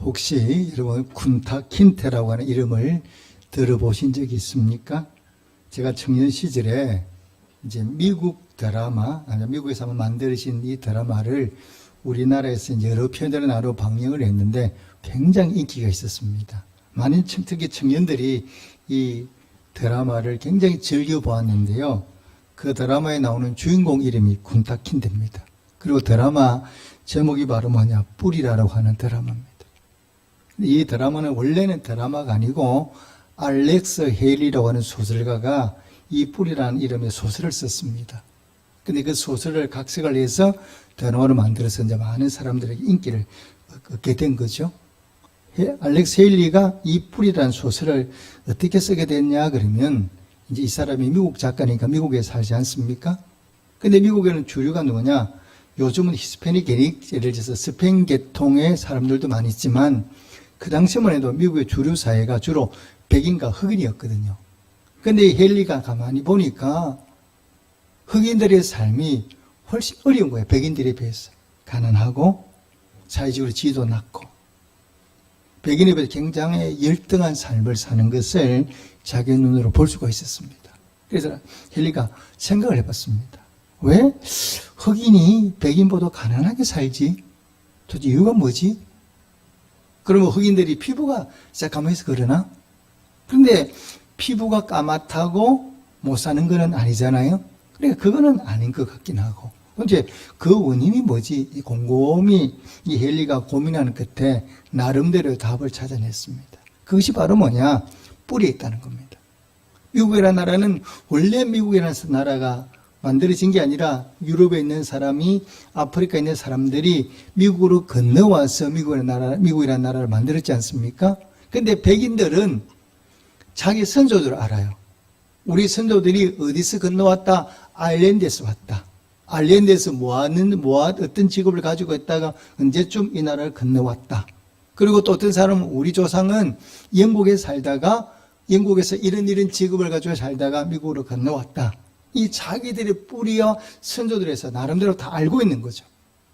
혹시 여러분 쿤타킨테라고 하는 이름을 들어보신 적이 있습니까? 제가 청년 시절에 이제 미국 드라마, 미국에서 한번 만들어진 이 드라마를 우리나라에서 여러 편으로 나눠 방영을 했는데 굉장히 인기가 있었습니다. 많은 특히 청년들이 이 드라마를 굉장히 즐겨 보았는데요. 그 드라마에 나오는 주인공 이름이 쿤타킨테입니다. 그리고 드라마 제목이 바로 뭐냐? 뿌리라고 하는 드라마입니다. 이 드라마는 원래는 드라마가 아니고 알렉스 헤일리라고 하는 소설가가 이 뿌리라는 이름의 소설을 썼습니다. 근데 그 소설을 각색을 해서 드라마로 만들어서 이제 많은 사람들에게 인기를 얻게 된 거죠. 알렉스 헤일리가 이 뿌리라는 소설을 어떻게 쓰게 됐냐 그러면 이제 이 사람이 미국 작가니까 미국에 살지 않습니까? 근데 미국에는 주류가 누구냐? 요즘은 히스패닉, 예를 들어서 스페인 계통의 사람들도 많이 있지만 그 당시만 해도 미국의 주류 사회가 주로 백인과 흑인이었거든요. 근데 이 헨리가 가만히 보니까 흑인들의 삶이 훨씬 어려운 거예요. 백인들에 비해서. 가난하고 사회적으로 지위도 낮고 백인에 비해서 굉장히 열등한 삶을 사는 것을 자기 눈으로 볼 수가 있었습니다. 그래서 헨리가 생각을 해봤습니다. 왜 흑인이 백인보다 가난하게 살지? 도대체 이유가 뭐지? 그러면 흑인들이 피부가 새까매서 그러나? 그런데 피부가 까맣다고 못 사는 건 아니잖아요. 그러니까 그거는 아닌 것 같긴 하고. 이제 그 원인이 뭐지? 곰곰이 이 헨리가 고민하는 끝에 나름대로 답을 찾아냈습니다. 그것이 바로 뭐냐? 뿌리에 있다는 겁니다. 미국이라는 나라는 원래 미국이라는 나라가 만들어진 게 아니라 유럽에 있는 사람이 아프리카에 있는 사람들이 미국으로 건너와서 미국이라는 나라를 만들었지 않습니까? 근데 백인들은 자기 선조들을 알아요. 우리 선조들이 어디서 건너왔다? 아일랜드에서 왔다. 아일랜드에서 어떤 직업을 가지고 있다가 언제쯤 이 나라를 건너왔다. 그리고 또 어떤 사람은 우리 조상은 영국에 살다가 영국에서 이런 직업을 가지고 살다가 미국으로 건너왔다. 이 자기들의 뿌리와 선조들에서 나름대로 다 알고 있는 거죠.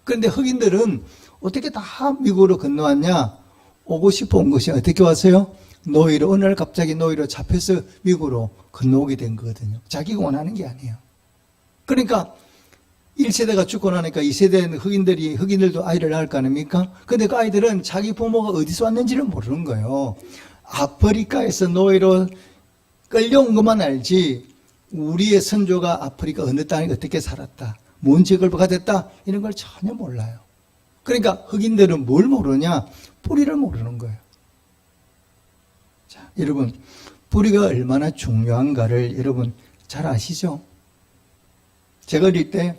그런데 흑인들은 어떻게 다 미국으로 건너왔냐? 오고 싶어 온 것이 어떻게 왔어요? 노예로, 어느 날 갑자기 노예로 잡혀서 미국으로 건너오게 된 거거든요. 자기가 원하는 게 아니에요. 그러니까 1세대가 죽고 나니까 2세대는 흑인들도 아이를 낳을 거 아닙니까? 근데 그 아이들은 자기 부모가 어디서 왔는지를 모르는 거예요. 아프리카에서 노예로 끌려온 것만 알지 우리의 선조가 아프리카 어느 땅에 어떻게 살았다, 뭔 직업을 가졌다 이런 걸 전혀 몰라요. 그러니까 흑인들은 뭘 모르냐? 뿌리를 모르는 거예요. 자, 여러분 뿌리가 얼마나 중요한가를 여러분 잘 아시죠? 제가 어릴 때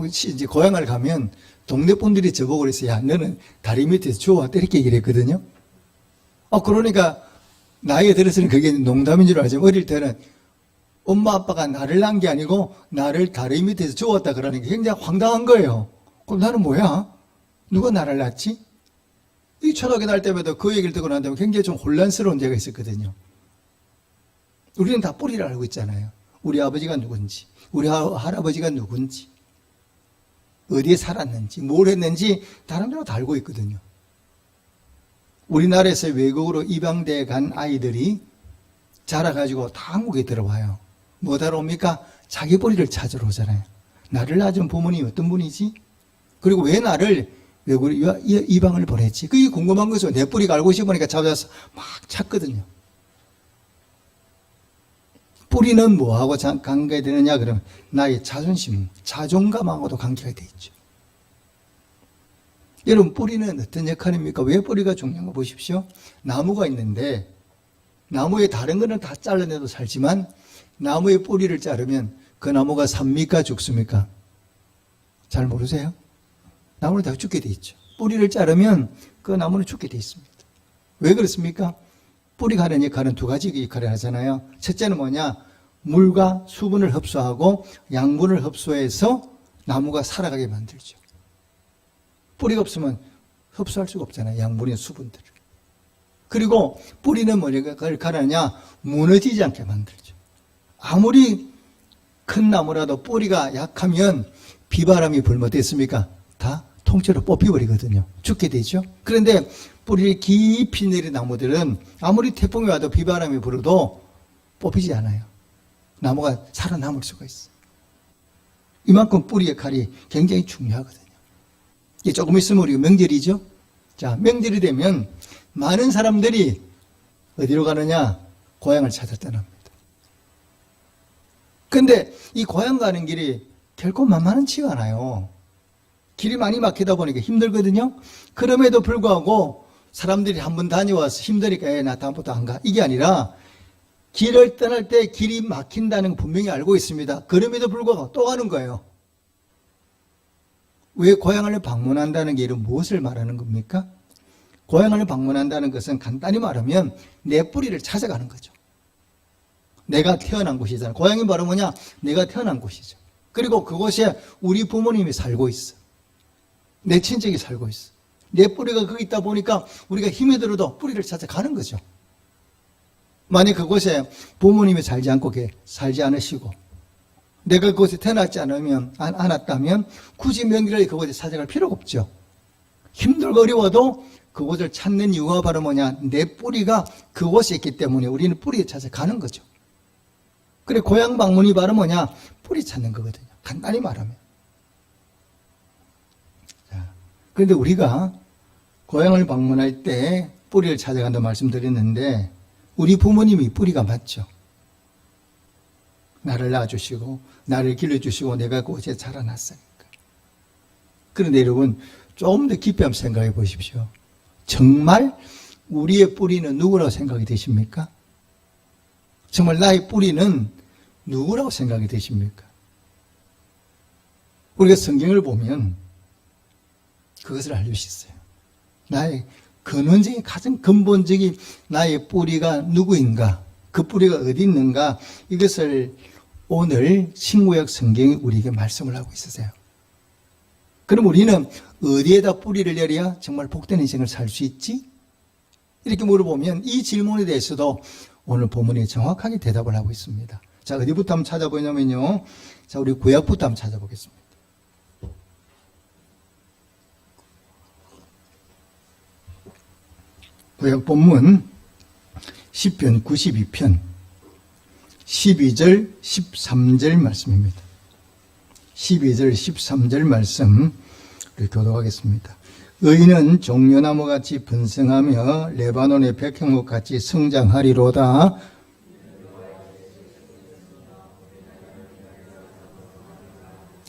이제 고향을 가면 동네 분들이 저보고 그랬어요. 야, 너는 다리 밑에서 주워왔다 이렇게 얘기를 했거든요. 그러니까 나이에 들어서는 그게 농담인 줄 알지만 어릴 때는 엄마 아빠가 나를 낳은 게 아니고 나를 다리 밑에서 주웠다 그러는 게 굉장히 황당한 거예요. 그럼 나는 뭐야? 누가 나를 낳았지? 이 초등학교 다닐 때마다 그 얘기를 듣고 난 다음에 굉장히 좀 혼란스러운 때가 있었거든요. 우리는 다 뿌리를 알고 있잖아요. 우리 아버지가 누군지, 우리 할아버지가 누군지, 어디에 살았는지, 뭘 했는지 나름대로 다 알고 있거든요. 우리나라에서 외국으로 입양돼 간 아이들이 자라가지고 다 한국에 들어와요. 뭐 하러 옵니까? 자기 뿌리를 찾으러 오잖아요. 나를 낳은 부모님이 어떤 분이지? 그리고 왜 나를 외국으로 입양을 보냈지? 그게 궁금한 거죠. 내 뿌리가 알고 싶으니까 찾아서 막 찾거든요. 뿌리는 뭐하고 관계되느냐 그러면 나의 자존심, 자존감하고도 관계가 돼 있죠. 여러분 뿌리는 어떤 역할입니까? 왜 뿌리가 중요한가 보십시오. 나무가 있는데 나무의 다른 거는 다 잘라내도 살지만 나무의 뿌리를 자르면 그 나무가 삽니까 죽습니까? 잘 모르세요? 나무는 다 죽게 돼 있죠. 뿌리를 자르면 그 나무는 죽게 돼 있습니다. 왜 그렇습니까? 뿌리가 하는 역할은 두 가지 역할을 하잖아요. 첫째는 뭐냐? 물과 수분을 흡수하고 양분을 흡수해서 나무가 살아가게 만들죠. 뿌리가 없으면 흡수할 수가 없잖아요. 양분의 수분들을. 그리고 뿌리는 뭐를 가르냐? 무너지지 않게 만들죠. 아무리 큰 나무라도 뿌리가 약하면 비바람이 불면 어떻습니까? 다 통째로 뽑혀버리거든요. 죽게 되죠. 그런데 뿌리를 깊이 내린 나무들은 아무리 태풍이 와도 비바람이 불어도 뽑히지 않아요. 나무가 살아남을 수가 있어요. 이만큼 뿌리 역할이 굉장히 중요하거든요. 이게 조금 있으면 우리가 명절이죠. 자, 명절이 되면 많은 사람들이 어디로 가느냐? 고향을 찾아 떠납니다. 근데 이 고향 가는 길이 결코 만만치가 않아요. 길이 많이 막히다 보니까 힘들거든요. 그럼에도 불구하고 사람들이 한번 다녀와서 힘드니까 나 다음부터 안 가. 이게 아니라 길을 떠날 때 길이 막힌다는 건 분명히 알고 있습니다. 그럼에도 불구하고 또 가는 거예요. 왜 고향을 방문한다는 게 이런 무엇을 말하는 겁니까? 고향을 방문한다는 것은 간단히 말하면 내 뿌리를 찾아가는 거죠. 내가 태어난 곳이잖아요. 고향이 바로 뭐냐? 내가 태어난 곳이죠. 그리고 그곳에 우리 부모님이 살고 있어. 내 친척이 살고 있어. 내 뿌리가 거기 있다 보니까 우리가 힘이 들어도 뿌리를 찾아가는 거죠. 만약 그곳에 부모님이 살지 않으시고 내가 그곳에 태어나지 않았다면 굳이 명절에 그곳에 찾아갈 필요가 없죠. 힘들고 어려워도 그곳을 찾는 이유가 바로 뭐냐? 내 뿌리가 그곳에 있기 때문에 우리는 뿌리에 찾아가는 거죠. 그래 고향 방문이 바로 뭐냐? 뿌리 찾는 거거든요. 간단히 말하면. 자, 그런데 우리가 고향을 방문할 때 뿌리를 찾아간다고 말씀드렸는데 우리 부모님이 뿌리가 맞죠. 나를 낳아주시고 나를 길러주시고 내가 그곳에 자라났으니까. 그런데 여러분 조금 더 깊이 한번 생각해 보십시오. 정말 우리의 뿌리는 누구라고 생각이 되십니까? 정말 나의 뿌리는 누구라고 생각이 되십니까? 우리가 성경을 보면 그것을 알 수 있어요. 나의 근원적인 가장 근본적인 나의 뿌리가 누구인가? 그 뿌리가 어디 있는가? 이것을 오늘 신구약 성경이 우리에게 말씀을 하고 있으세요. 그럼 우리는 어디에다 뿌리를 내려야 정말 복된 인생을 살 수 있지? 이렇게 물어보면 이 질문에 대해서도 오늘 본문이 정확하게 대답을 하고 있습니다. 자, 어디부터 한번 찾아보냐면요. 자, 우리 구약부터 한번 찾아보겠습니다. 구약 본문 시편 92편 12절 13절 말씀입니다. 12절 13절 말씀 우리 교독하겠습니다. 의인은 종려나무같이 번성하며 레바논의 백향목같이 성장하리로다.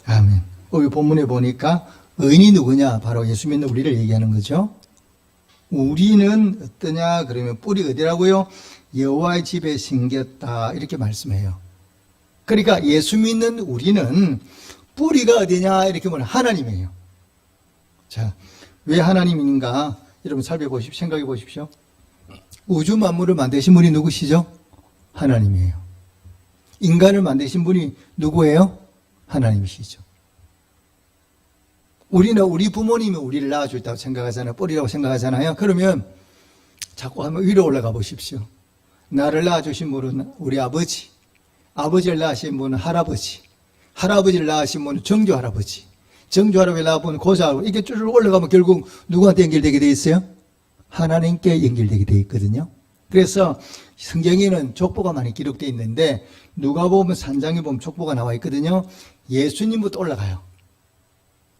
아멘. 여기 본문에 보니까 의인이 누구냐? 바로 예수 믿는 우리를 얘기하는 거죠. 우리는 어떠냐? 그러면 뿌리 어디라고요? 여호와의 집에 심겼다. 이렇게 말씀해요. 그러니까 예수 믿는 우리는 뿌리가 어디냐? 이렇게 보면 하나님이에요. 자, 왜 하나님인가? 여러분 살펴보십시오. 생각해 보십시오. 우주 만물을 만드신 분이 누구시죠? 하나님이에요. 인간을 만드신 분이 누구예요? 하나님이시죠. 우리는 우리 부모님이 우리를 낳아줬다고 생각하잖아요. 뿌리라고 생각하잖아요. 그러면 자꾸 한번 위로 올라가 보십시오. 나를 낳아주신 분은 우리 아버지, 아버지를 낳으신 분은 할아버지, 할아버지를 낳으신 분은 정조할아버지, 정조할아버지를 낳은 분은 고조할아버지. 이게 쭉 올라가면 결국 누구한테 연결되게 돼 있어요? 하나님께 연결되게 돼 있거든요. 그래서 성경에는 족보가 많이 기록되어 있는데 누가 보면 산장에 보면 족보가 나와 있거든요. 예수님부터 올라가요.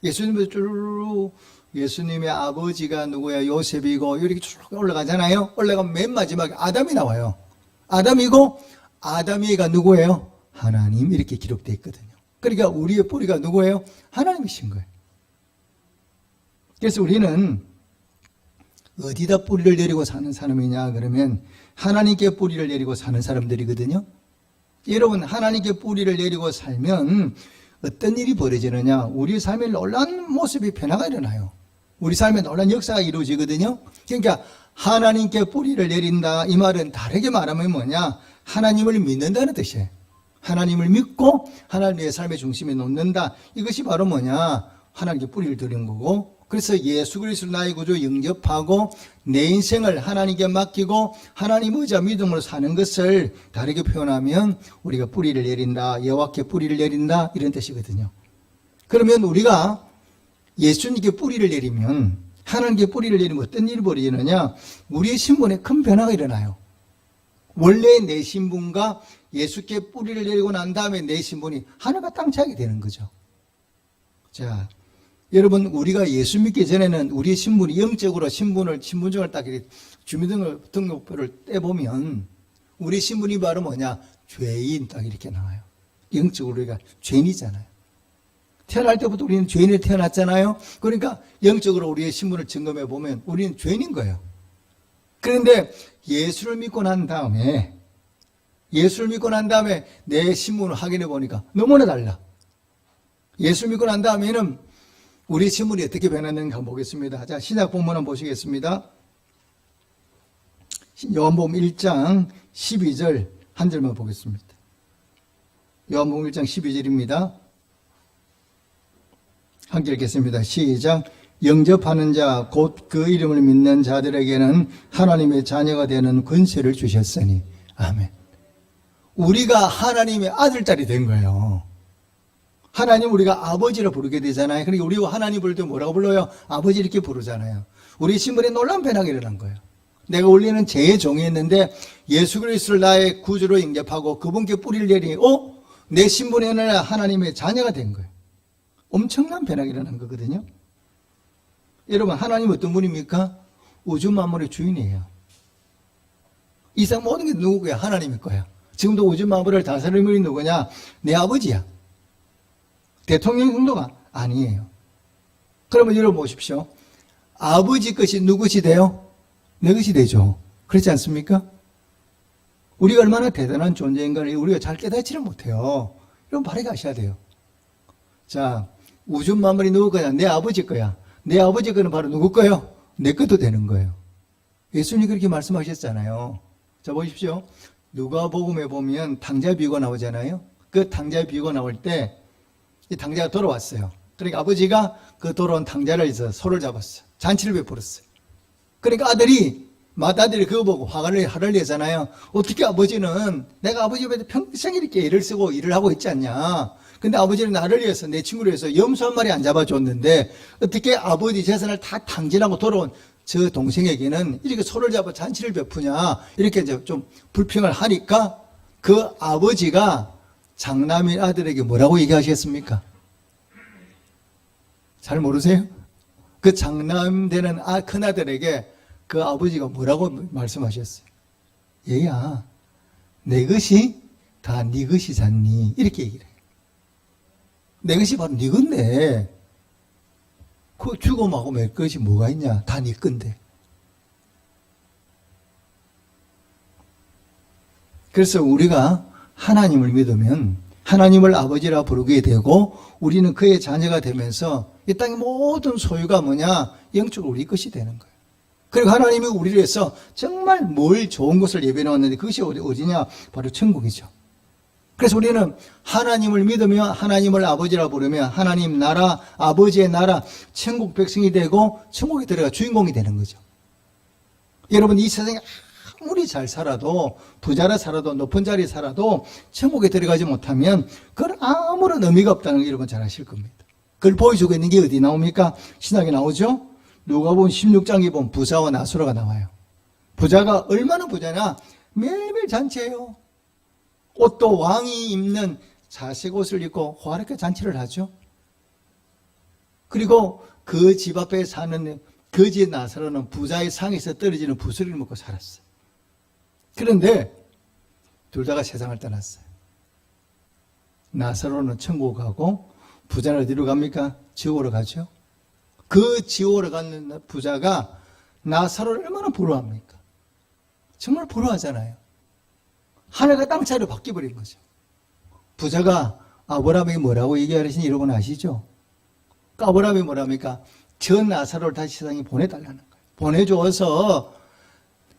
예수님부터 쭉 예수님의 아버지가 누구야? 요셉이고 이렇게 쭉 올라가잖아요. 올라가면 맨 마지막에 아담이 나와요. 아담이고 아담이가 누구예요? 하나님 이렇게 기록되어 있거든요. 그러니까 우리의 뿌리가 누구예요? 하나님이신 거예요. 그래서 우리는 어디다 뿌리를 내리고 사는 사람이냐 그러면 하나님께 뿌리를 내리고 사는 사람들이거든요. 여러분 하나님께 뿌리를 내리고 살면 어떤 일이 벌어지느냐? 우리 삶에 놀라운 모습이 변화가 일어나요. 우리 삶에 놀라운 역사가 이루어지거든요. 그러니까 하나님께 뿌리를 내린다 이 말은 다르게 말하면 뭐냐? 하나님을 믿는다는 뜻이에요. 하나님을 믿고 하나님의 삶의 중심에 놓는다. 이것이 바로 뭐냐? 하나님께 뿌리를 들인 거고 그래서 예수 그리스도 나의 구주 영접하고 내 인생을 하나님께 맡기고 하나님 의지와 믿음으로 사는 것을 다르게 표현하면 우리가 뿌리를 내린다, 여호와께 뿌리를 내린다 이런 뜻이거든요. 그러면 우리가 예수님께 뿌리를 내리면, 하나님께 뿌리를 내리면 어떤 일이 벌어지느냐? 우리의 신분에 큰 변화가 일어나요. 원래 내 신분과 예수께 뿌리를 내리고 난 다음에 내 신분이 하나가 땅 차게 되는 거죠. 자, 여러분, 우리가 예수 믿기 전에는 우리의 신분이 영적으로 신분증을 딱 이렇게 주민등록표를 떼보면 우리 신분이 바로 뭐냐? 죄인 딱 이렇게 나와요. 영적으로 우리가 죄인이잖아요. 태어날 때부터 우리는 죄인이 태어났잖아요. 그러니까 영적으로 우리의 신분을 점검해 보면 우리는 죄인인 거예요. 그런데 예수를 믿고 난 다음에 내 신분을 확인해 보니까 너무나 달라. 예수 믿고 난 다음에는 우리 신분이 어떻게 변했는가 한번 보겠습니다. 자, 신약 본문 한번 보시겠습니다. 요한복음 1장 12절 한 절만 보겠습니다. 요한복음 1장 12절입니다. 함께 읽겠습니다. 시작. 영접하는 자 곧 그 이름을 믿는 자들에게는 하나님의 자녀가 되는 권세를 주셨으니. 아멘. 우리가 하나님의 아들, 딸이 된 거예요. 하나님 우리가 아버지라 부르게 되잖아요. 그러니까 우리가 하나님 부를 때 뭐라고 불러요? 아버지 이렇게 부르잖아요. 우리 신분에 놀라운 변화가 일어난 거예요. 내가 원래는 죄의 종이었는데 예수 그리스도를 나의 구주로 영접하고 그분께 뿌리를 내리니 내 신분에는 하나님의 자녀가 된 거예요. 엄청난 변화가 일어난 거거든요. 여러분, 하나님 어떤 분입니까? 우주 만물의 주인이에요. 이 세상 모든 게 누구 거야? 하나님일 거야. 지금도 우주 만물을 다스리는 분이 누구냐? 내 아버지야. 대통령 정도가 아니에요. 그러면 여러분 보십시오. 아버지 것이 누구 것이 돼요? 내 것이 되죠. 그렇지 않습니까? 우리가 얼마나 대단한 존재인가를 우리가 잘 깨닫지를 못해요. 여러분 바르게 아셔야 돼요. 자, 우주 만물이 누구 거야? 내 아버지 거야. 내 아버지 거는 바로 누구 거예요? 내 것도 되는 거예요. 예수님이 그렇게 말씀하셨잖아요. 자, 보십시오. 누가복음에 보면 당자 비유가 나오잖아요. 그 당자 비유가 나올 때 이 당자가 돌아왔어요. 그러니까 아버지가 그 돌아온 당자를 해서 소를 잡았어요. 잔치를 베풀었어요. 그러니까 맏아들이 그거 보고 화를 내잖아요. 어떻게 아버지는 내가 아버지 옆에 평생 이렇게 일을 쓰고 일을 하고 있지 않냐. 근데 아버지는 나를 위해서 내 친구를 위해서 염소 한 마리 안 잡아줬는데 어떻게 아버지 재산을 다 탕진하고 돌아온 저 동생에게는 이렇게 소를 잡아 잔치를 베푸냐. 이렇게 이제 좀 불평을 하니까 그 아버지가 장남인 아들에게 뭐라고 얘기하셨습니까? 잘 모르세요? 그 장남 되는 큰아들에게 그 아버지가 뭐라고 말씀하셨어요? 얘야, 내 것이 다 네 것이잖니. 이렇게 얘기를 해요. 내 것이 바로 네 건데, 그 죽음하고 내 것이 뭐가 있냐? 다 네 건데. 그래서 우리가 하나님을 믿으면 하나님을 아버지라 부르게 되고 우리는 그의 자녀가 되면서 이 땅의 모든 소유가 뭐냐? 영적으로 우리 것이 되는 거예요. 그리고 하나님이 우리를 위해서 정말 뭘 좋은 것을 예배해 놓았는데 그것이 어디냐? 바로 천국이죠. 그래서 우리는 하나님을 믿으며 하나님을 아버지라 부르며 하나님 나라, 아버지의 나라, 천국 백성이 되고 천국에 들어가 주인공이 되는 거죠. 여러분, 이 세상에 아무리 잘 살아도 부자라 살아도 높은 자리에 살아도 천국에 들어가지 못하면 그건 아무런 의미가 없다는 걸 여러분 잘 아실 겁니다. 그걸 보여주고 있는 게 어디 나옵니까? 신약에 나오죠? 누가복음 16장에 보면 부자와 나수로가 나와요. 부자가 얼마나 부자냐? 매일매일 잔치해요. 옷도 왕이 입는 자색 옷을 입고 화려하게 잔치를 하죠. 그리고 그 집 앞에 사는 거지 나사로는 부자의 상에서 떨어지는 부스러기를 먹고 살았어요. 그런데 둘 다가 세상을 떠났어요. 나사로는 천국 가고 부자는 어디로 갑니까? 지옥으로 가죠. 그 지옥으로 가는 부자가 나사로를 얼마나 부러워합니까? 정말 부러워하잖아요. 하늘과 땅 차이로 바뀌어버린 거죠. 부자가 아브라함에게 뭐라고 얘기하시는지 여러분 아시죠? 그 아브라함이 뭐랍니까? 저 나사로를 다시 세상에 보내달라는 거예요. 보내줘서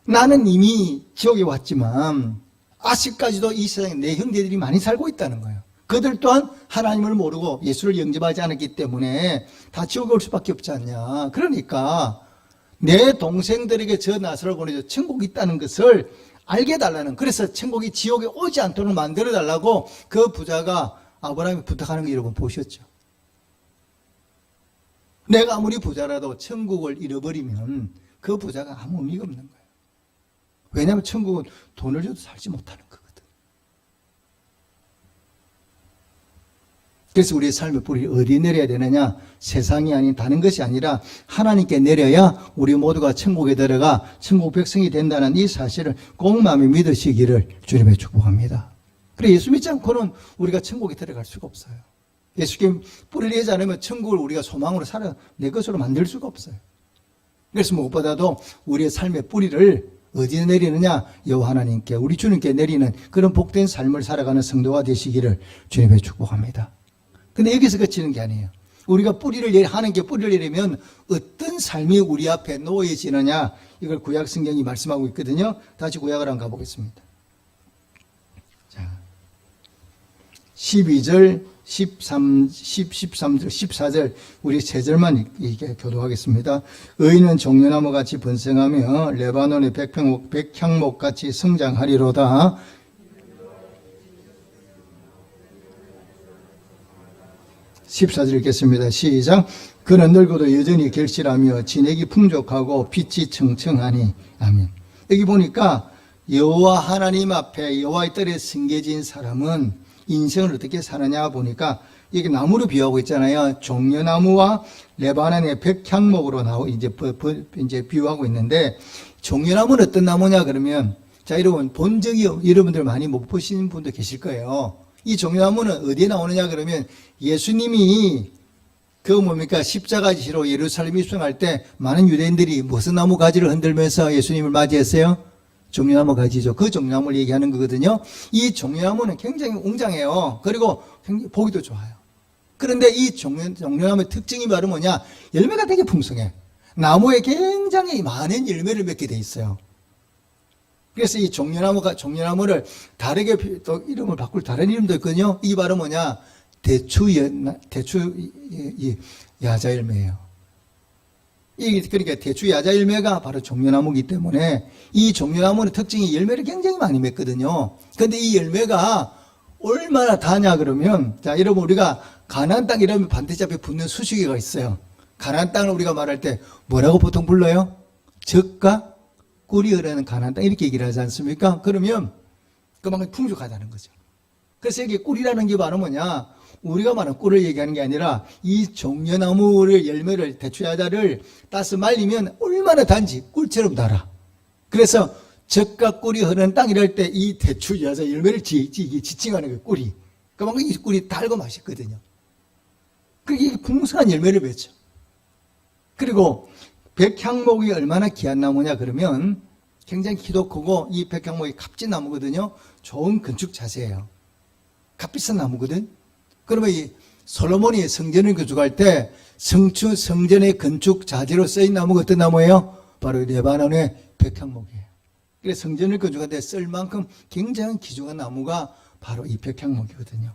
나는 이미 지옥에 왔지만 아직까지도 이 세상에 내 형제들이 많이 살고 있다는 거예요. 그들 또한 하나님을 모르고 예수를 영접하지 않았기 때문에 다 지옥에 올 수밖에 없지 않냐. 그러니까 내 동생들에게 저 나사로를 보내줘 천국이 있다는 것을 알게 해달라는, 그래서 천국이 지옥에 오지 않도록 만들어 달라고 그 부자가 아브라함이 부탁하는 거 여러분 보셨죠? 내가 아무리 부자라도 천국을 잃어버리면 그 부자가 아무 의미가 없는 거예요. 왜냐하면 천국은 돈을 줘도 살지 못하는 거거든. 그래서 우리의 삶의 뿌리를 어디에 내려야 되느냐? 세상이 아닌 다른 것이 아니라 하나님께 내려야 우리 모두가 천국에 들어가 천국 백성이 된다는 이 사실을 꼭 마음에 믿으시기를 주님의 축복합니다. 그래 예수 믿지 않고는 우리가 천국에 들어갈 수가 없어요. 예수께 뿌리를 내지 않으면 천국을 우리가 소망으로 살아 내 것으로 만들 수가 없어요. 그래서 무엇보다도 우리의 삶의 뿌리를 어디에 내리느냐? 여호와 하나님께 우리 주님께 내리는 그런 복된 삶을 살아가는 성도가 되시기를 주님의 축복합니다. 근데 여기서 그치는 게 아니에요. 우리가 하나님께 뿌리를 내리면 어떤 삶이 우리 앞에 놓여지느냐? 이걸 구약 성경이 말씀하고 있거든요. 다시 구약을 한번 가보겠습니다. 자, 12절, 13절, 14절 우리 세 절만 이게 교도하겠습니다. 의인은 종려나무 같이 번성하며 레바논의 백향목 같이 성장하리로다. 14절 읽겠습니다. 시작. 그는 늙어도 여전히 결실하며 진액이 풍족하고 빛이 청청하니. 아멘. 여기 보니까 여호와 하나님 앞에 여호와의 뜰에 섬겨진 사람은 인생을 어떻게 사느냐 보니까 여기 나무로 비유하고 있잖아요. 종려나무와 레바논의 백향목으로 이제 비유하고 있는데, 종려나무는 어떤 나무냐 그러면, 자, 여러분 본 적이 여러분들 많이 못 보신 분도 계실 거예요. 이 종려나무는 어디에 나오느냐 그러면 예수님이 십자가 지시로 예루살렘 입성할 때 많은 유대인들이 무슨 나무 가지를 흔들면서 예수님을 맞이했어요? 종려나무 가지죠. 그 종려나무를 얘기하는 거거든요. 이 종려나무는 굉장히 웅장해요. 그리고 굉장히 보기도 좋아요. 그런데 이 종려나무의 특징이 바로 뭐냐? 열매가 되게 풍성해. 나무에 굉장히 많은 열매를 맺게 돼 있어요. 그래서 이 종려나무를 다르게 또 이름을 바꿀 다른 이름도 있거든요. 이 바로 뭐냐? 대추 야자 열매예요. 그러니까 대추 야자 열매가 바로 종려나무이기 때문에 이 종려나무는 특징이 열매를 굉장히 많이 맺거든요. 그런데 이 열매가 얼마나 다냐 그러면, 자, 여러분 우리가 가나안 땅 이러면 반드시 앞에 붙는 수식어가 있어요. 가나안 땅을 우리가 말할 때 뭐라고 보통 불러요? 젖과 꿀이 흐르는 가나안 땅 이렇게 얘기를 하지 않습니까? 그러면 그만큼 풍족하다는 거죠. 그래서 이게 꿀이라는 게 바로 뭐냐? 우리가 말하는 꿀을 얘기하는 게 아니라 이 종려나무를 열매를 대추야자를 따서 말리면 얼마나 단지 꿀처럼 달아. 그래서 젖과 꿀이 흐르는 땅 이럴 때 이 대추야자 열매를 지칭하는 거예요. 꿀이. 그만큼 이 꿀이 달고 맛있거든요. 그게 풍성한 열매를 맺죠. 그리고 백향목이 얼마나 귀한 나무냐 그러면 굉장히 키도 크고 이 백향목이 값진 나무거든요. 좋은 건축 자재예요. 값비싼 나무거든. 그러면 이 솔로몬이 성전을 건축할 때 성전의 건축 자재로 쓰인 나무가 어떤 나무예요? 바로 레바논의 백향목이에요. 그래서 성전을 건축할 때 쓸 만큼 굉장히 귀중한 나무가 바로 이 백향목이거든요.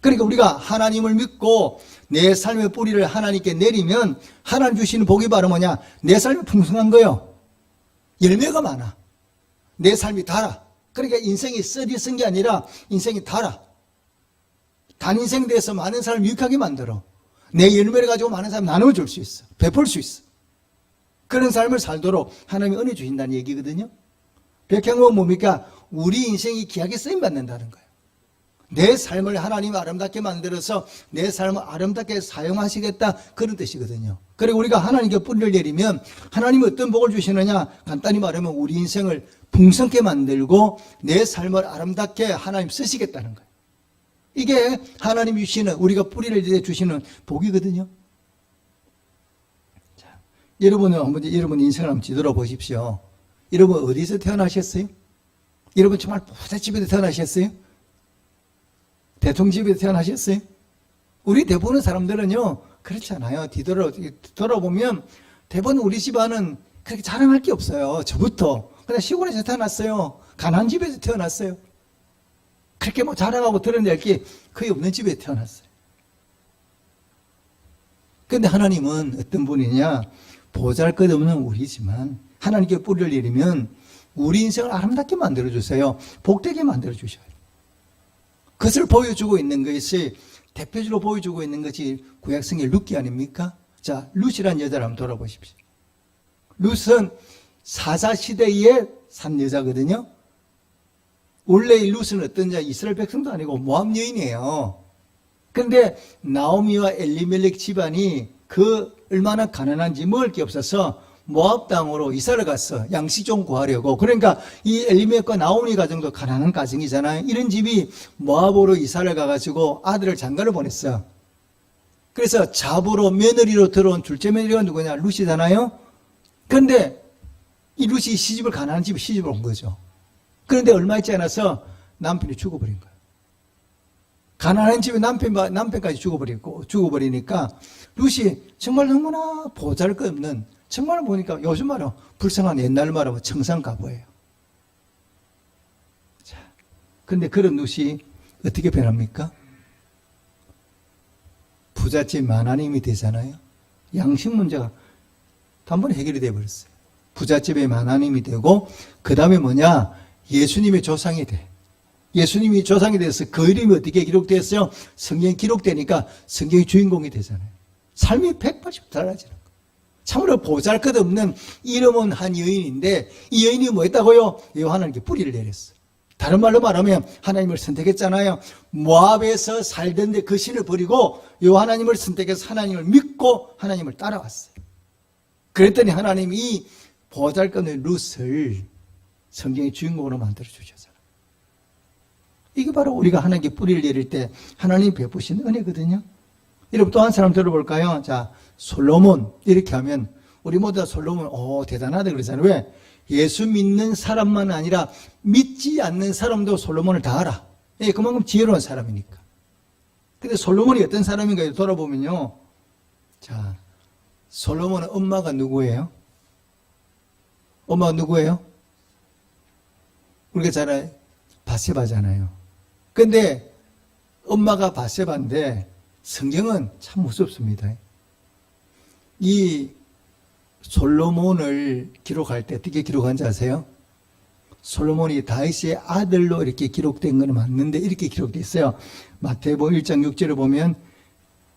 그러니까 우리가 하나님을 믿고 내 삶의 뿌리를 하나님께 내리면 하나님 주시는 복이 바로 뭐냐? 내 삶이 풍성한 거예요. 열매가 많아. 내 삶이 달아. 그러니까 인생이 썰이 쓴 게 아니라 인생이 달아. 단인생 돼서 많은 사람을 유익하게 만들어. 내 열매를 가지고 많은 사람 나눠줄 수 있어. 베풀 수 있어. 그런 삶을 살도록 하나님이 은혜 주신다는 얘기거든요. 백향목은 뭡니까? 우리 인생이 귀하게 쓰임받는다는 거예요. 내 삶을 하나님 아름답게 만들어서 내 삶을 아름답게 사용하시겠다, 그런 뜻이거든요. 그리고 우리가 하나님께 뿌리를 내리면 하나님이 어떤 복을 주시느냐? 간단히 말하면 우리 인생을 풍성케 만들고 내 삶을 아름답게 하나님 쓰시겠다는 거예요. 이게 하나님 주시는, 우리가 뿌리를 주시는 복이거든요. 자, 여러분 인생을 한번 뒤돌아 보십시오. 여러분 어디서 태어나셨어요? 여러분 정말 부잣집에서 태어나셨어요? 대통집에서 태어나셨어요? 우리 대부분의 사람들은요, 그렇지 않아요. 뒤돌아보면 대부분 우리 집안은 그렇게 자랑할 게 없어요. 저부터. 그냥 시골에서 태어났어요. 가난한 집에서 태어났어요. 그렇게 뭐 자랑하고 드러낼 게 거의 없는 집에 태어났어요. 그런데 하나님은 어떤 분이냐? 보잘것없는 우리지만 하나님께 뿌리를 내리면 우리 인생을 아름답게 만들어주세요. 복되게 만들어주셔요. 그것을 보여주고 있는 것이, 대표적으로 보여주고 있는 것이 구약성의 룻기 아닙니까? 자, 룻이라는 여자를 한번 돌아보십시오. 룻은 사사시대에 산 여자거든요. 원래 이 룻은 어떤 자, 이스라엘 백성도 아니고 모압 여인이에요. 그런데 나오미와 엘리멜렉 집안이 그 얼마나 가난한지 먹을 게 없어서 모압 땅으로 이사를 갔어. 양식 좀 구하려고. 그러니까 이 엘리멜렉과 나오미 가정도 가난한 가정이잖아요. 이런 집이 모압으로 이사를 가가지고 아들을 장가를 보냈어. 그래서 잡으로 며느리로 들어온 둘째 며느리가 누구냐? 룻이잖아요. 그런데 이 룻이 시집을 가난한 집에 시집을 온 거죠. 그런데 얼마 있지 않아서 남편이 죽어버린 거예요. 가난한 집에 남편까지 죽어버리니까 룻이 정말 너무나 보잘것없는, 정말 보니까 요즘 말로 불쌍한, 옛날 말로 청산가보예요. 자, 근데 그런 룻이 어떻게 변합니까? 부잣집 마나님이 되잖아요. 양식 문제가 단번에 해결이 되어버렸어요. 부잣집의 마나님이 되고, 그 다음에 뭐냐? 예수님의 조상이 돼. 예수님이 조상이 돼서 그 이름이 어떻게 기록됐어요? 성경에 기록되니까 성경의 주인공이 되잖아요. 삶이 180도 달라지는 거예요. 참으로 보잘것없는 이름은 한 여인인데, 이 여인이 뭐 했다고요? 하나님께 뿌리를 내렸어요. 다른 말로 말하면 하나님을 선택했잖아요. 모압에서 살던데 그 신을 버리고 하나님을 선택해서 하나님을 믿고 하나님을 따라왔어요. 그랬더니 하나님이 이 보잘것없는 룻을 성경의 주인공으로 만들어 주셨어요. 이게 바로 우리가 하나님께 뿌리를 내릴 때 하나님이 베푸신 은혜거든요. 여러분 또 한 사람 들어볼까요? 자, 솔로몬. 이렇게 하면 우리 모두 다 솔로몬 대단하다 그러잖아요. 왜? 예수 믿는 사람만 아니라 믿지 않는 사람도 솔로몬을 다 알아. 예, 그만큼 지혜로운 사람이니까. 근데 솔로몬이 어떤 사람인가 돌아보면요. 자, 솔로몬은 엄마가 누구예요? 엄마가 누구예요? 우리가 잘 알아요. 바세바잖아요. 근데 엄마가 바세바인데 성경은 참 무섭습니다. 이 솔로몬을 기록할 때 어떻게 기록한지 아세요? 솔로몬이 다윗의 아들로 이렇게 기록된 건 맞는데 이렇게 기록되어 있어요. 마태복음 1장 6절을 보면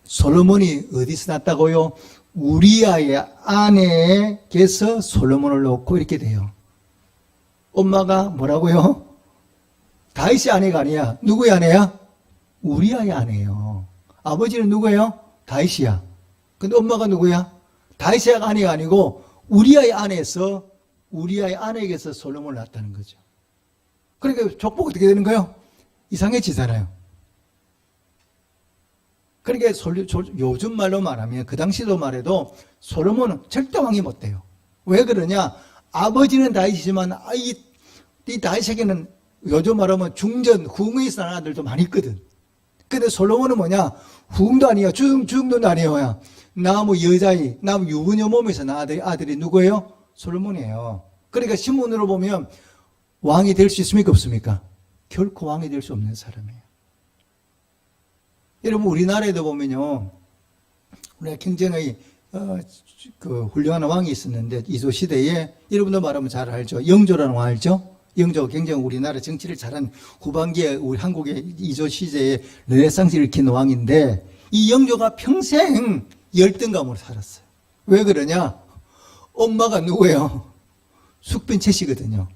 솔로몬이 어디서 났다고요? 우리아의 아내에게서 솔로몬을 놓고 이렇게 돼요. 엄마가 뭐라고요? 다윗의 아내가 아니야. 누구의 아내야? 우리아의 아내예요. 아버지는 누구예요? 다윗이야. 근데 엄마가 누구야? 다윗의 아내가 아니고 우리아의 아내에서, 우리아의 아내에게서 솔로몬을 낳았다는 거죠. 그러니까 족보가 어떻게 되는 거예요? 이상해지잖아요. 그러니까 요즘 말로 말하면 그 당시도 말해도 솔로몬은 절대 왕이 못 돼요. 왜 그러냐? 아버지는 다윗이지만 이 다윗에게는 요즘 말하면 중전, 후궁에서 난 아들도 많이 있거든. 근데 솔로몬은 뭐냐? 후궁도 아니야. 중전도 아니에요. 나무 여자의, 나무 유부녀 몸에서 난 아들이 누구예요? 솔로몬이에요. 그러니까 신문으로 보면 왕이 될 수 있습니까? 없습니까? 결코 왕이 될 수 없는 사람이에요. 여러분, 우리나라에도 보면요. 우리가 경쟁의 그 훌륭한 왕이 있었는데, 이조 시대에, 여러분도 말하면 잘 알죠? 영조라는 왕 알죠? 영조가 굉장히 우리나라 정치를 잘한 후반기에 우리 한국의 이조 시대에 르네상스를 일으킨 왕인데, 이 영조가 평생 열등감으로 살았어요. 왜 그러냐? 엄마가 누구예요? 숙빈채씨거든요.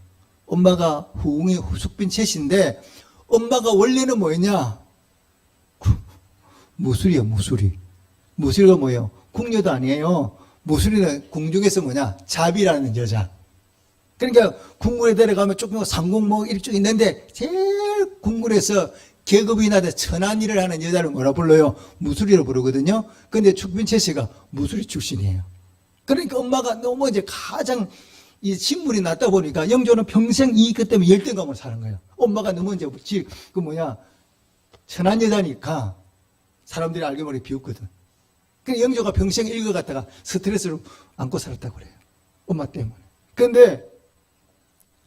엄마가 후궁의 숙빈채씨인데, 엄마가 원래는 뭐였냐? 무술이요, 무술이. 무술이가 뭐예요? 궁녀도 아니에요. 무술이는 궁중에서 뭐냐? 자비라는 여자. 그러니까 궁궐에 데려가면 조금 상궁 일종 있는데 제일 궁궐에서 계급이 낮아 천한 일을 하는 여자를 뭐라 불러요? 무술이라고 부르거든요. 근데 축빈채씨가 무술이 출신이에요. 그러니까 엄마가 너무 이제 가장 이 신분이 낮다 보니까 영조는 평생 이것 때문에 열등감을 사는 거예요. 엄마가 너무 이제 천한 여자니까 사람들이 알게 모르게 비웃거든. 그래서 영조가 평생 읽어갔다가 스트레스를 안고 살았다고 그래요. 엄마 때문에. 그런데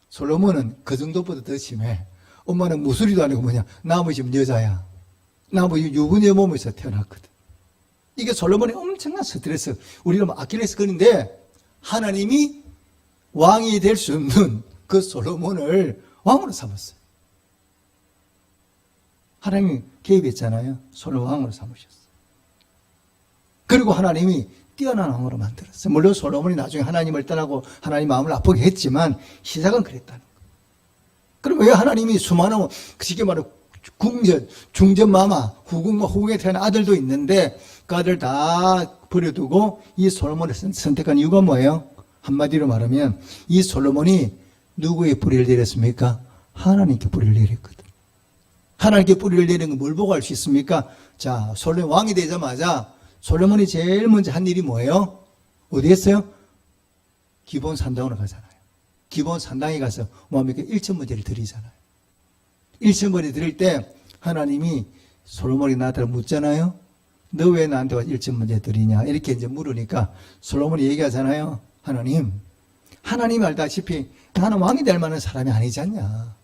솔로몬은 그 정도보다 더 심해. 엄마는 무술이도 아니고 나무 집 여자야. 나무 유부녀 몸에서 태어났거든. 이게 솔로몬의 엄청난 스트레스. 우리는 아킬레스건인데 하나님이 왕이 될 수 없는 그 솔로몬을 왕으로 삼았어요. 하나님이 개입했잖아요. 솔로몬 왕으로 삼으셨어요. 그리고 하나님이 뛰어난 왕으로 만들었어요. 물론 솔로몬이 나중에 하나님을 떠나고 하나님 마음을 아프게 했지만 시작은 그랬다는 거예요. 그럼 왜 하나님이 수많은 쉽게 말해 궁전, 중전마마, 후궁과 후궁에 태어난 아들도 있는데 그 아들 다 버려두고 이 솔로몬을 선택한 이유가 뭐예요? 한마디로 말하면 이 솔로몬이 누구의 뿌리를 내렸습니까? 하나님께 뿌리를 내렸거든. 하나님께 뿌리를 내린 건 뭘 보고 알 수 있습니까? 자, 솔로몬 왕이 되자마자 솔로몬이 제일 먼저 한 일이 뭐예요? 어디 했어요? 기본 산당으로 가잖아요. 기본 산당에 가서 모함에게 일천문제를 드리잖아요. 일천문제 드릴 때 하나님이 솔로몬이 나한테 묻잖아요. 너 왜 나한테 와서 일천문제 드리냐? 이렇게 이제 물으니까 솔로몬이 얘기하잖아요. 하나님이 알다시피 나는 왕이 될 만한 사람이 아니지 않냐.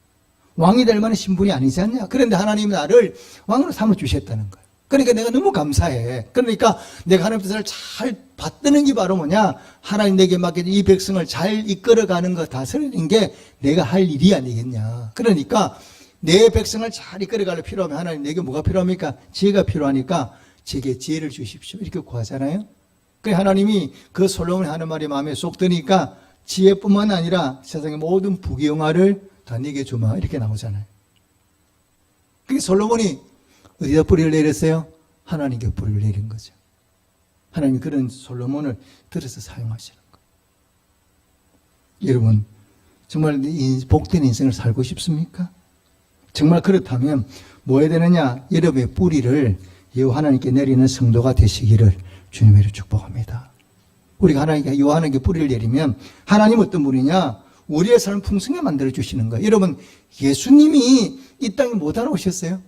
왕이 될 만한 신분이 아니지 않냐. 그런데 하나님이 나를 왕으로 삼아 주셨다는 거예요. 그러니까 내가 너무 감사해. 그러니까 내가 하나님 뜻을 잘 받드는 게 바로 뭐냐? 하나님 내게 맡긴 이 백성을 잘 이끌어가는 거 다스리는 게 내가 할 일이 아니겠냐. 그러니까 내 백성을 잘 이끌어갈 필요하면 하나님 내게 뭐가 필요합니까? 지혜가 필요하니까 제게 지혜를 주십시오. 이렇게 구하잖아요. 그 하나님이 그 솔로몬이 하는 말이 마음에 쏙 드니까 지혜뿐만 아니라 세상의 모든 부귀영화를 다 네게 주마. 이렇게 나오잖아요. 그게 솔로몬이 어디다 뿌리를 내렸어요? 하나님께 뿌리를 내린 거죠. 하나님이 그런 솔로몬을 들어서 사용하시는 거예요. 여러분, 정말 복된 인생을 살고 싶습니까? 정말 그렇다면 뭐 해야 되느냐? 여러분의 뿌리를 여호와 하나님께 내리는 성도가 되시기를 주님으로 축복합니다. 우리가 여호와 하나님께 뿌리를 내리면 하나님 어떤 분이냐? 우리의 삶을 풍성하게 만들어 주시는 거예요. 여러분, 예수님이 이 땅에 못 하러 오셨어요?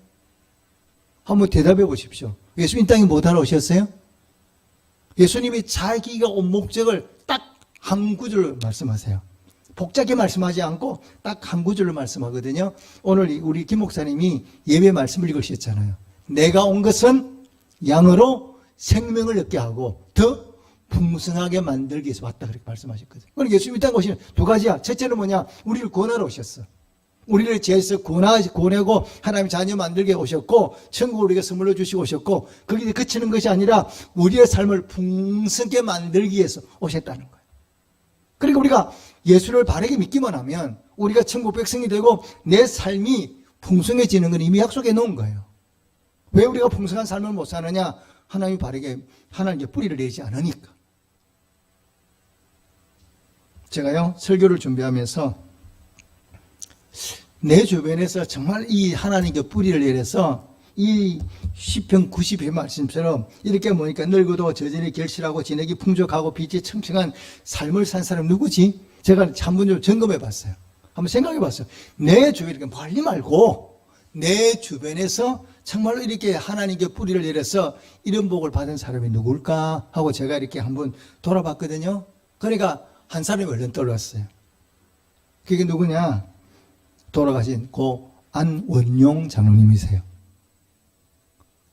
한번 대답해 보십시오. 예수님 이 땅에 못 하러 오셨어요? 예수님이 자기가 온 목적을 딱 한 구절로 말씀하세요. 복잡하게 말씀하지 않고 딱 한 구절로 말씀하거든요. 오늘 우리 김 목사님이 예배 말씀을 읽으셨잖아요. 내가 온 것은 양으로 생명을 얻게 하고 더 풍성하게 만들기 위해서 왔다 그렇게 말씀하셨거든요. 그러니까 예수님이 땅에 오시는 두 가지야. 첫째는 뭐냐? 우리를 구원하러 오셨어. 우리를 죄에서 구원하고 하나님 자녀 만들게 오셨고 천국을 우리에게 선물로 주시고 오셨고 거기에 그치는 것이 아니라 우리의 삶을 풍성하게 만들기 위해서 오셨다는 거예요. 그러니까 우리가 예수를 바르게 믿기만 하면 우리가 천국 백성이 되고 내 삶이 풍성해지는 건 이미 약속해 놓은 거예요. 왜 우리가 풍성한 삶을 못 사느냐? 하나님이 바르게 하나님께 뿌리를 내지 않으니까. 제가요 설교를 준비하면서 내 주변에서 정말 이 하나님께 뿌리를 내려서 이 시편 90편 말씀처럼 이렇게 보니까 늙어도 저전히 결실하고 진액이 풍족하고 빛이 청청한 삶을 산 사람 누구지? 제가 한번 좀 점검해 봤어요. 한번 생각해 봤어요. 내 주변에 이렇게 멀리 말고 내 주변에서 정말로 이렇게 하나님께 뿌리를 내려서 이런 복을 받은 사람이 누굴까 하고 제가 이렇게 한번 돌아봤거든요. 그러니까 한 사람이 얼른 떠올랐어요. 그게 누구냐? 돌아가신 고 안원용 장로님이세요.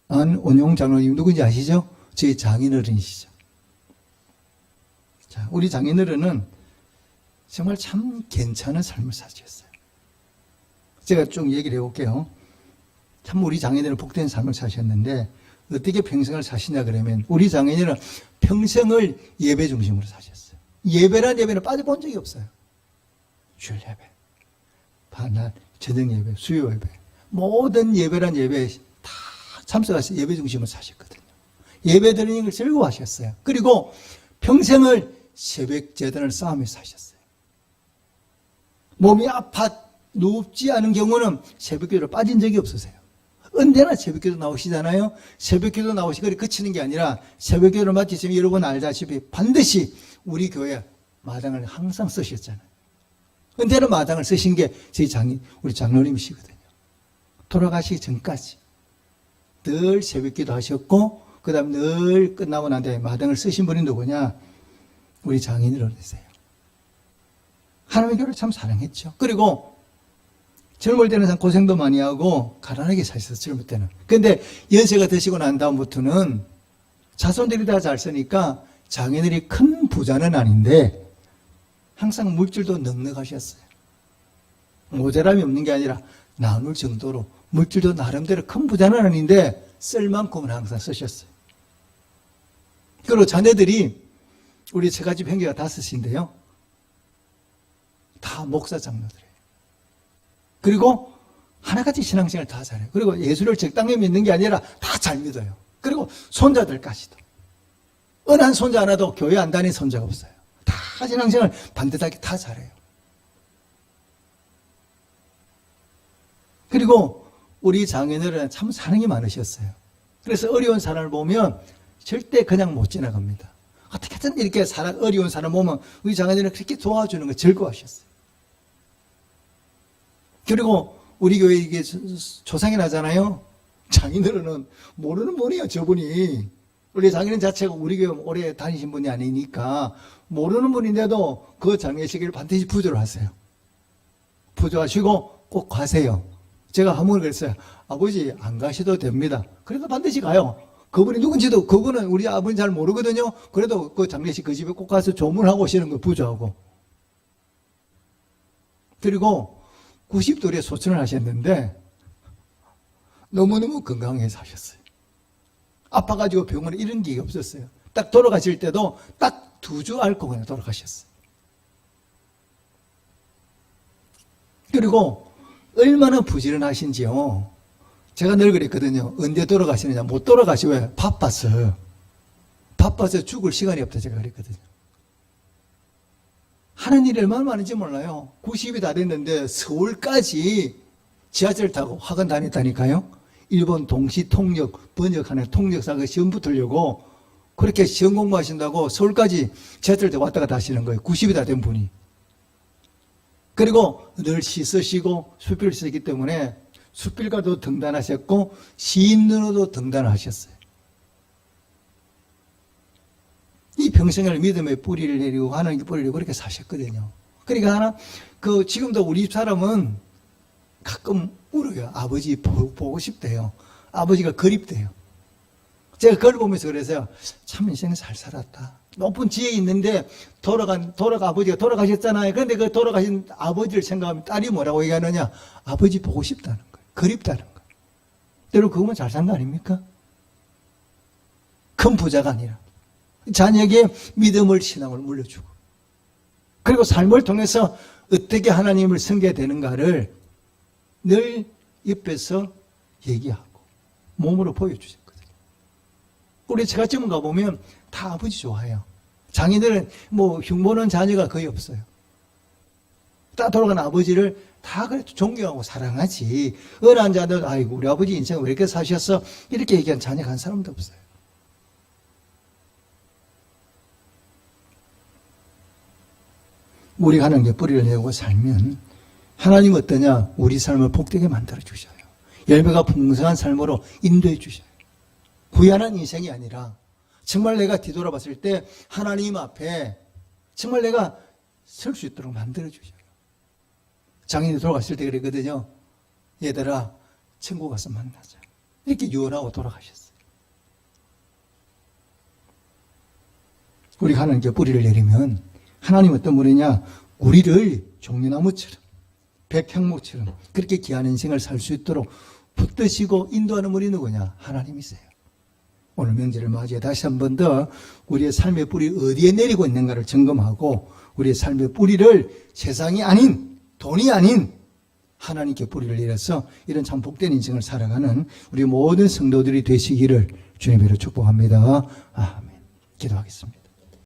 안원용 장로님 누군지 아시죠? 저희 장인어른이시죠. 자, 우리 장인어른은 정말 참 괜찮은 삶을 사셨어요. 제가 좀 얘기를 해볼게요. 참 우리 장인어른은 복된 삶을 사셨는데 어떻게 평생을 사시냐 그러면 우리 장인어른은 평생을 예배 중심으로 사셨어요. 예배란 예배는 빠져본 적이 없어요. 주일 예배, 반날, 저녁 예배, 수요 예배, 모든 예배란 예배에 다 참석하셔서 예배 중심으로 사셨거든요. 예배 드리는 걸 즐거워하셨어요. 그리고 평생을 새벽 제단을 쌓으면서 사셨어요. 몸이 아파 눕지 않은 경우는 새벽 기도를 빠진 적이 없으세요. 언제나 새벽 기도 나오시잖아요. 새벽 기도 나오시고 그치는 게 아니라 새벽 기도를 마치시면 여러분 알다시피 반드시 우리 교회 마당을 항상 쓰셨잖아요. 언제나 마당을 쓰신 게 우리 장로님이시거든요. 돌아가시기 전까지 늘 새벽 기도 하셨고 그 다음 늘 끝나고 난 다음에 마당을 쓰신 분이 누구냐? 우리 장인어른이세요. 하나님의 교회를 참 사랑했죠. 그리고 젊을 때는 참 고생도 많이 하고 가난하게 사셨어요. 젊을 때는. 그런데 연세가 드시고 난 다음부터는 자손들이 다 잘 쓰니까 장인어른이 큰 부자는 아닌데 항상 물질도 넉넉하셨어요. 모자람이 없는 게 아니라 나눌 정도로 물질도 나름대로 큰 부자는 아닌데 쓸 만큼은 항상 쓰셨어요. 그리고 자녀들이 우리 처가집 형제가 5인데요. 다 목사 장로들이에요. 그리고 하나같이 신앙생활 다 잘해요. 그리고 예수를 적당히 믿는 게 아니라 다 잘 믿어요. 그리고 손자들까지도. 은한 손자 하나도 교회 안 다닌 손자가 없어요. 다 신앙생활 반듯하게 다 잘해요. 그리고 우리 장인어른은 참 사랑이 많으셨어요. 그래서 어려운 사람을 보면 절대 그냥 못 지나갑니다. 어떻게든 이렇게 어려운 사람 보면 우리 장인어른은 그렇게 도와주는 거 즐거워하셨어요. 그리고 우리 교회 이게 조상이 나잖아요. 장인어른은 모르는 분이에요, 저분이. 우리 장인어른 자체가 우리 교회 오래 다니신 분이 아니니까 모르는 분인데도 그 장례식을 반드시 부조를 하세요. 부조하시고 꼭 가세요. 제가 한 번 그랬어요. 아버지 안 가셔도 됩니다. 그래도 반드시 가요. 그분이 누군지도 그분은 우리 아버지 잘 모르거든요. 그래도 그 장례식 그 집에 꼭 가서 조문하고 오시는 거 부조하고. 그리고 90돌에 소천을 하셨는데 너무너무 건강해서 하셨어요. 아파가지고 병원에 이런 게 없었어요. 딱 돌아가실 때도 딱 2주 앓고 그냥 돌아가셨어요. 그리고 얼마나 부지런하신지요. 제가 늘 그랬거든요. 언제 돌아가시느냐. 못 돌아가시고 왜? 바빠서 죽을 시간이 없다 제가 그랬거든요. 하는 일이 얼마나 많은지 몰라요. 90이 다 됐는데 서울까지 지하철 타고 학원 다녔다니까요. 일본 동시 통역 번역하는 통역사가 시험 붙으려고 그렇게 시험 공부하신다고 서울까지 지하철 타고 왔다 갔다 하시는 거예요. 90이 다 된 분이. 그리고 늘 시 쓰시고 수필 쓰기 때문에 수필가도 등단하셨고 시인으로도 등단하셨어요. 이 평생을 믿음의 뿌리를 내리고 하나님의 뿌리를 내리고 그렇게 사셨거든요. 그러니까 지금도 우리 집 사람은 가끔 울어요. 아버지 보고 싶대요. 아버지가 그립대요. 제가 그걸 보면서 그래서요. 참 인생 잘 살았다. 높은 지혜에 있는데 아버지가 돌아가셨잖아요. 그런데 그 돌아가신 아버지를 생각하면 딸이 뭐라고 얘기하느냐. 아버지 보고 싶다는 거예요. 그립다는 거예요. 여러분 그거면 잘 산 거 아닙니까? 큰 부자가 아니라. 자녀에게 믿음을 신앙을 물려주고 그리고 삶을 통해서 어떻게 하나님을 섬겨야 되는가를 늘 옆에서 얘기하고 몸으로 보여주셨거든요. 우리 처가집은 가보면 다 아버지 좋아해요. 장인들은 흉보는 자녀가 거의 없어요. 다 돌아간 아버지를 다 그래도 존경하고 사랑하지. 어느 한 자들 아이고 우리 아버지 인생 왜 이렇게 사셨어? 이렇게 얘기한 자녀가 한 사람도 없어요. 우리가 하나님께 뿌리를 내고 살면 하나님 어떠냐? 우리 삶을 복되게 만들어 주셔요. 열매가 풍성한 삶으로 인도해 주셔요. 부연한 인생이 아니라 정말 내가 뒤돌아봤을 때 하나님 앞에 정말 내가 설 수 있도록 만들어 주셔요. 장인이 돌아갔을 때 그랬거든요. 얘들아 천국 가서 만나자. 이렇게 유언하고 돌아가셨어요. 우리가 하나님께 뿌리를 내리면 하나님 어떤 분이냐? 우리를 종려나무처럼 백향목처럼 그렇게 귀한 인생을 살 수 있도록 붙드시고 인도하는 분이 누구냐? 하나님이세요. 오늘 명절을 맞이해 다시 한 번 더 우리의 삶의 뿌리 어디에 내리고 있는가를 점검하고 우리의 삶의 뿌리를 세상이 아닌 돈이 아닌 하나님께 뿌리를 내려서 이런 참 복된 인생을 살아가는 우리 모든 성도들이 되시기를 주님으로 축복합니다. 아멘. 기도하겠습니다.